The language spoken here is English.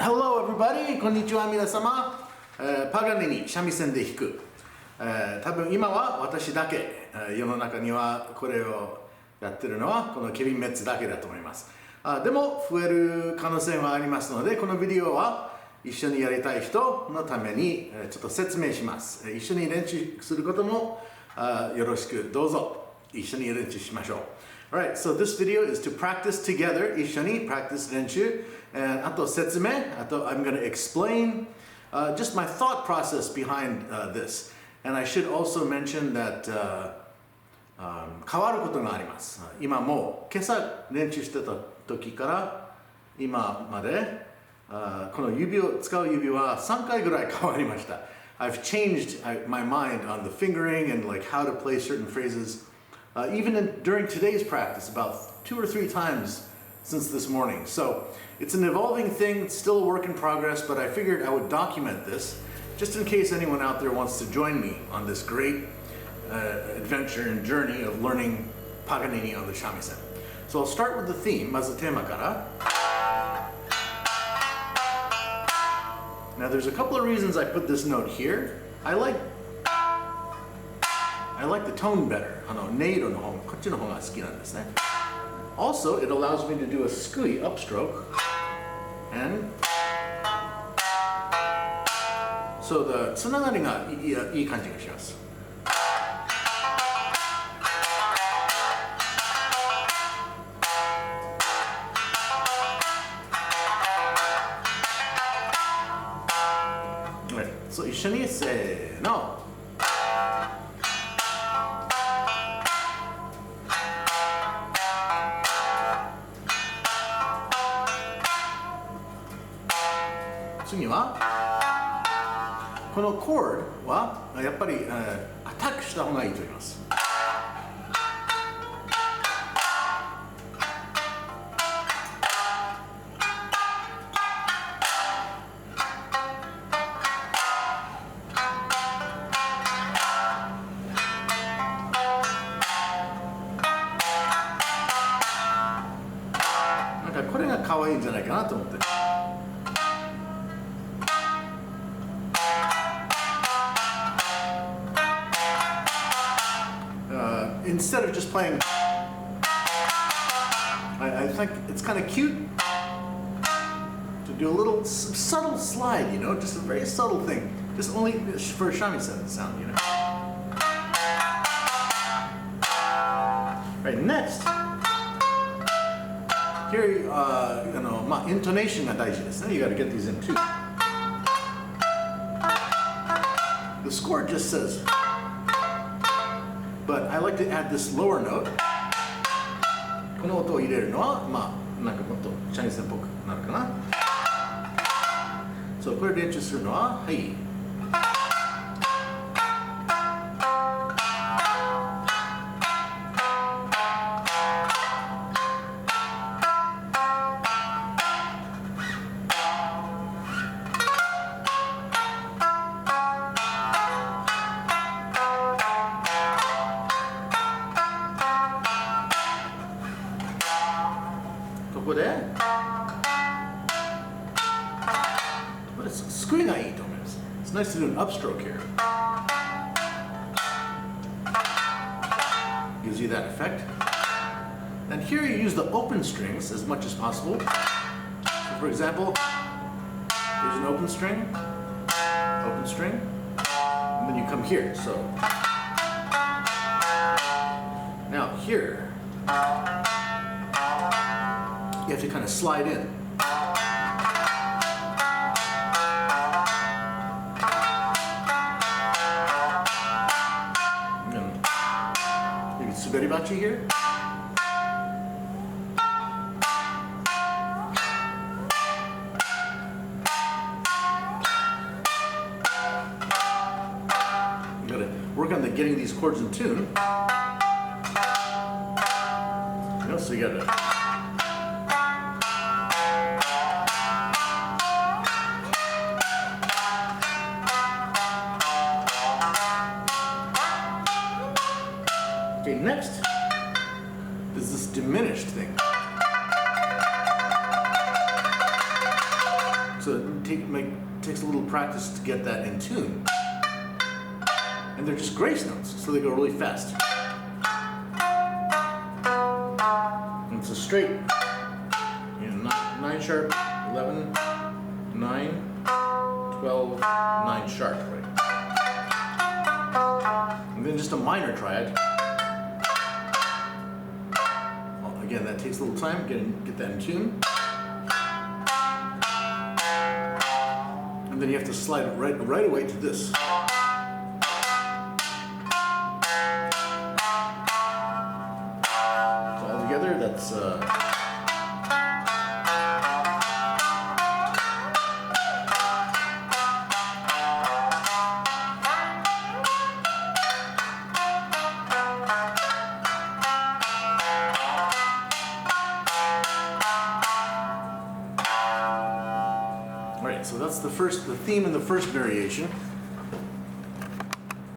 Hello everybody! こんにちは皆様。パガニニ、三味線で弾く。多分今は私だけ、世の中にはこれをやってるのはこのケビン・メッツだけだと思います。でも増える可能性はありますので、このビデオは一緒にやりたい人のためにちょっと説明します。一緒に練習することもよろしくどうぞ。一緒に練習しましょう。Alright, so this video is to practice together. 一緒に practice 練習。あと説明。あと I'm going to explain just my thought process behind this. And I should also mention that 変わることがあります。今も今朝練習してた時から今までこの指を使う指は3回ぐらい変わりました。I've changed my mind on the fingering and like how to play certain phrases.Even during today's practice, about 2 or 3 times since this morning. So it's an evolving thing, it's still a work in progress, but I figured I would document this just in case anyone out there wants to join me on this great adventure and journey of learning Paganini on the Shamisen. So I'll start with the theme, まずテーマから。Now there's a couple of reasons I put this note here. I like the tone better. 音色の方、こっちの方が好きなんですね。Also, it allows me to do a skui upstroke. And so the つながりがいい感じがします。So 一緒にせーの。次はこのコードはやっぱりアタックした方がいいと言います。なんかこれが可愛いんじゃないかなと思って。Instead of just playing, I think it's kind of cute to do a little subtle slide, you know, just a very subtle thing, just only for a shamisen sound, you know. Right, next, here, intonation が大事ですね. You got to get these in too. The score just says.But I like to add this lower note. この音を入れるのは、なんかもっと三味線っぽくなるかな。そう、これ練習するのは、はい。ここでスクリーンがいいと思います。It's nice to do an upstroke here. Gives you that effect. And here you use the open strings as much as possible. So for example, there's an open string, and then you come here. So now here.You have to kind of slide in. Maybe Suberibachi here. You gotta work on getting these chords in tune. So you gotta.Okay, next is this diminished thing. So So it takes a little practice to get that in tune. And they're just grace notes, so they go really fast. And it's a straight, 9 sharp, 11, 9, 12, 9 sharp, right? And then just a minor triad. Well, again, that takes a little time, get that in tune. And then you have to slide it right away to this. So all together, that's Alright, so that's the theme in the first variation.